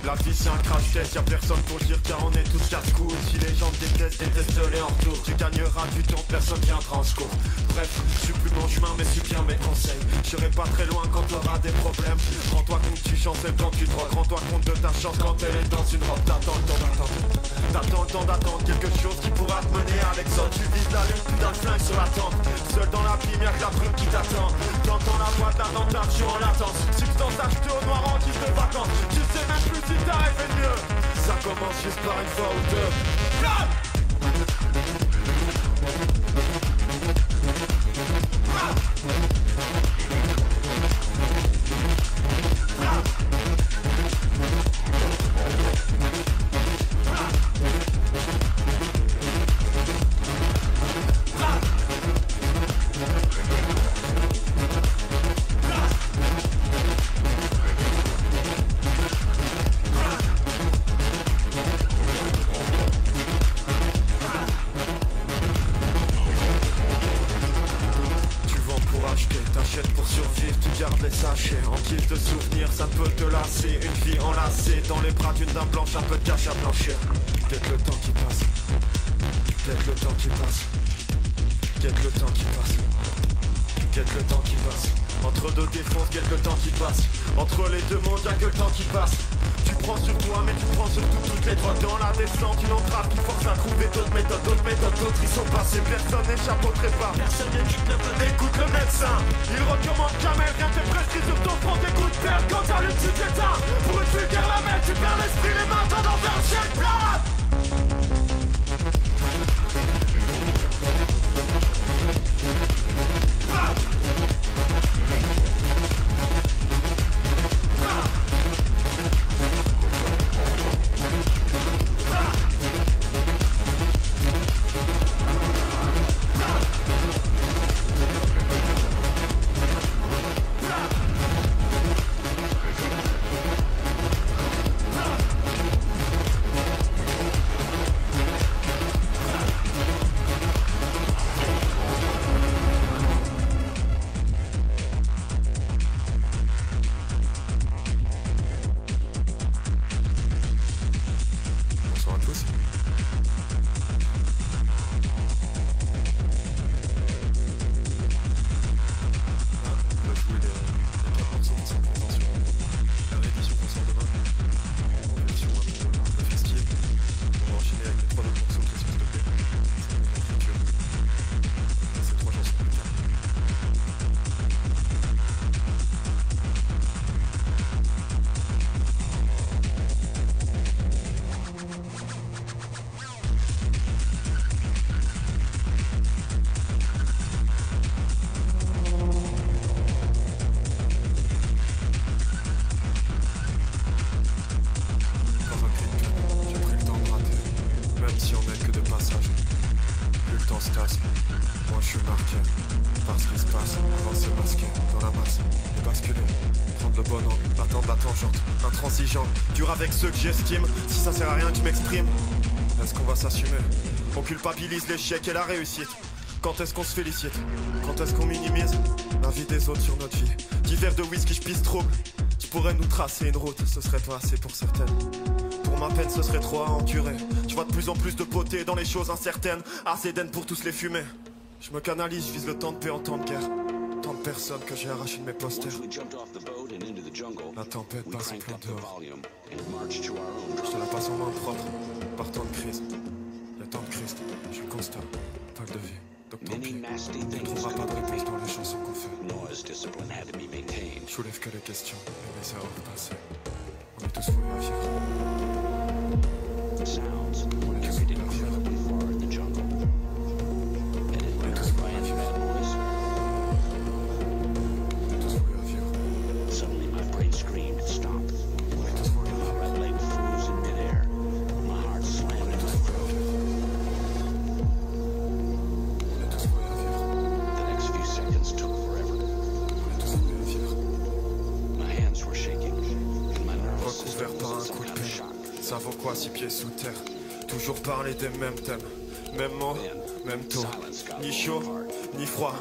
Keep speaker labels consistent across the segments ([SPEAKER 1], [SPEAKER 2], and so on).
[SPEAKER 1] La vie c'est un crash test, y'a personne pour dire car on est tous casse-cou. Si les gens te détestent, déteste-les en retour. Tu gagneras du temps, personne viendra en secours. Bref, je suis plus bon chemin mais suis bien mes conseils. Je serai pas très loin quand t'auras des problèmes. Rends-toi compte tu chances quand tu drogues. Rends-toi compte de ta chance quand elle est dans une robe. T'attends le temps d'attendre. T'attends le temps d'attendre quelque chose qui pourra te mener à l'exode. Tu vises la lune, putain de flingue sur la tente. Seul dans la pluie, y'a que la brume qui t'attend. T'entends la voix d'un tentation en latence. Substance achetée au noir en guise de vacances. Tu sais même plus si t'as rêvé de mieux. Ça commence juste par une fois ou deux. t'achètes pour survivre, tu gardes les sachets en guise de souvenirs, ça peut te lasser. Une vie enlacée dans les bras d'une dame blanche, un peu de cash à blanchir. Guette le temps qui passe, guette le temps qui passe, guette le temps qui passe, guette le temps qui passe. Entre deux défenses, guette le temps qui passe. Entre les deux mondes, y'a que le temps qui passe. Tu prends sur toi, mais tu prends surtout toutes les drogues dans la descente. Une entrave qui force à trouver d'autres méthodes, d'autres ils sont passés. Personne n'échappe au trépas. Personne écoute le médecin. Il recommande jamais rien, t'es prescrit sur ton front. Écoute, perdre quand t'as le petit état. Pour une vulgaire la main, tu perds l'esprit, les mains tendant vers le ciel plat. Avec ceux que j'estime, si ça sert à rien que je m'exprime, est-ce qu'on va s'assumer? On culpabilise l'échec et la réussite. Quand est-ce qu'on se félicite? Quand est-ce qu'on minimise la vie des autres sur notre vie? 10 verres de whisky, je pisse trouble. Tu pourrais nous tracer une route, ce serait pas assez pour certaines. Pour ma peine, ce serait trop à endurer. Tu vois de plus en plus de beauté dans les choses incertaines. Assez d'haine pour tous les fumer. Je me canalise, je vise le temps de paix en temps de guerre. Tant de personnes que j'ai arraché de mes posters. La tempête passe en plein dehors. Je te la passe en main propre, par temps de crise. Y'a tant de Christ, je le constate, pas de vie. Donc tant pis, tu ne trouveras pas de réponse dans les chansons qu'on fait. Je soulève que les questions et les erreurs passées. On est tous voués à vivre. On est tous voués à vivre. On est tous voués à vivre. Ça vaut quoi 6 pieds sous terre? Toujours parler des mêmes thèmes, même mots, même taux. Ni chaud, ni froid,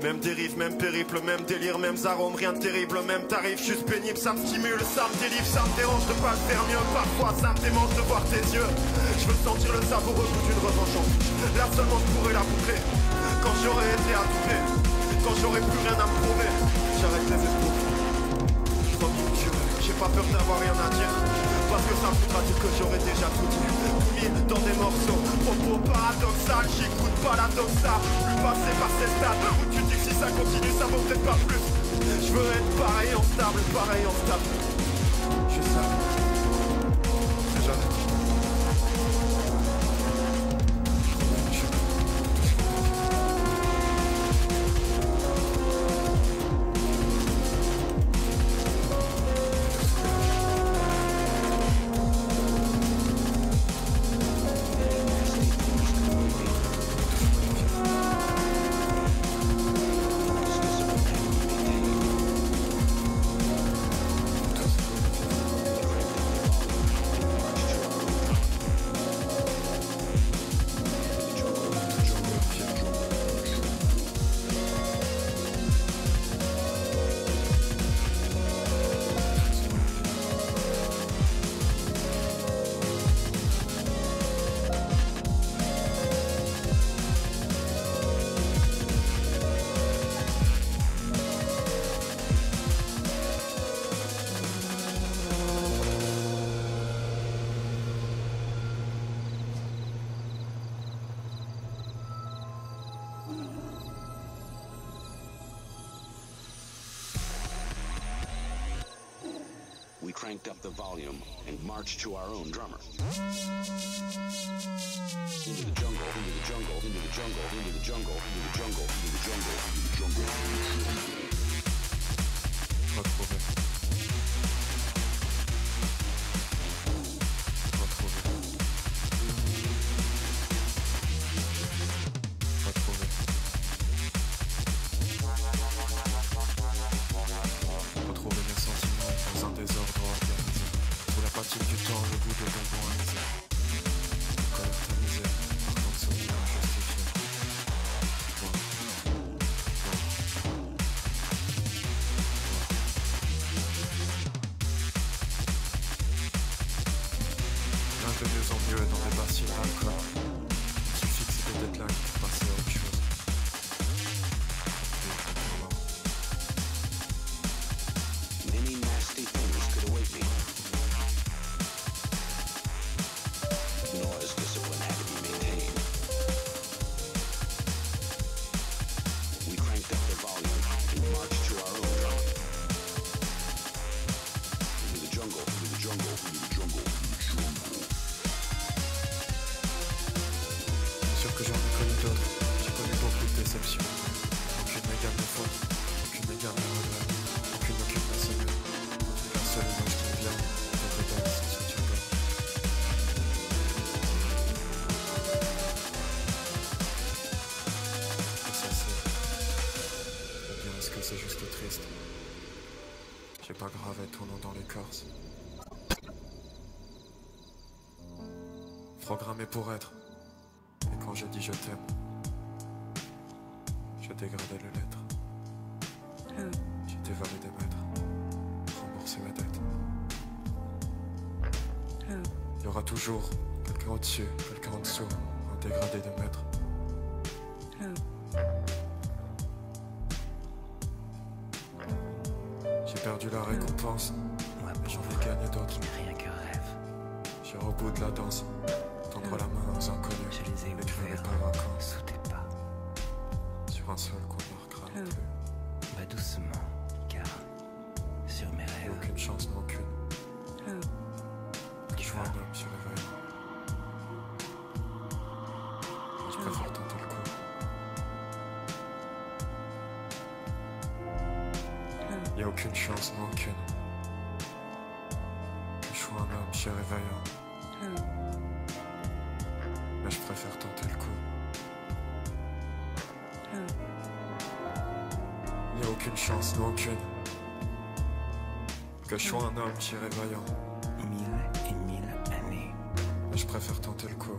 [SPEAKER 1] même dérive, même périple, même délire, mêmes arômes, rien de terrible, même tarif. Juste pénible, ça me stimule, ça me délivre, ça me dérange de pas le faire mieux. Parfois ça me démange de voir tes yeux. Je veux sentir le savoureux goût d'une revanche en bouche. Là seulement je pourrais la boucler. Quand j'aurais été à douter, quand j'aurais plus rien à me prouver, j'arrête les espoirs. Je crois que j'ai pas peur d'avoir rien à dire. Parce que ça me voudra dire que j'aurais déjà tout dit. Tout mis dans des morceaux. Propos paradoxal, j'écoute pas la doxa. Plus passer par ces stades où tu dis que si ça continue ça vaut peut-être pas plus. Je veux être pareil en stable, pareil en stable. Je sais. C'est jamais.
[SPEAKER 2] cranked up the volume and marched to our own drummer. Into the jungle, into the jungle, into the jungle, into the jungle, into the jungle, into the jungle, into the jungle, into the jungle.
[SPEAKER 3] Retrouver. Retrouver mes sentiments dans un désordre organisé. Sous la fatigue du temps, le goût de bonbons anisés. Colère ta misère, partant de souvenirs injustifiés. De mieux en mieux dans des bassines d'alcool. Il suffit que c'était deadline pour passer à autre chose.
[SPEAKER 2] Many nasty things could await me. Noise discipline had to be maintained. We cranked up the volume and marched to our own drum. Into the jungle, into the jungle, into the jungle, into the jungle.
[SPEAKER 3] Sûr que j'en ai connu d'autres, j'ai connu beaucoup de déceptions. Aucune n'égale mes fautes, aucune n'égale mes regrets, aucune ne s'aimait. La seule image qui me vient, c'est que dans sans soutien-gorge. Et ça c'est... Ou bien est-ce que c'est juste triste? J'ai pas gravé ton nom dans l'écorce. Programmé pour être. Et quand j'ai dit je t'aime, je dégradais les lettres. J'ai dévalé des mètres, remboursé mes dettes. Il y aura toujours quelqu'un au-dessus, quelqu'un en dessous, un dégradé de maître. J'ai perdu la récompense, mais j'en ai gagné d'autres.
[SPEAKER 4] Rien que rêve.
[SPEAKER 3] J'irai au bout de la danse, tendre la main aux inconnus,
[SPEAKER 4] Je les ai
[SPEAKER 3] écrire les
[SPEAKER 4] ouverts
[SPEAKER 3] paroles
[SPEAKER 4] sous tes pas.
[SPEAKER 3] sur un seul qu'on ne marquera plus.
[SPEAKER 4] Bah doucement, car sur mes
[SPEAKER 3] Et
[SPEAKER 4] rêves,
[SPEAKER 3] aucune chance, non aucune. Que je sois un homme sur réveil. Je préfère tenter le coup. Y a aucune chance, non aucune. Que je sois un homme chez réveillant. Mais je préfère tenter le coup. Y a aucune chance, non aucune. Que je sois un homme chez réveillant.
[SPEAKER 4] 1000 et 1000 années.
[SPEAKER 3] Mais je préfère tenter le coup.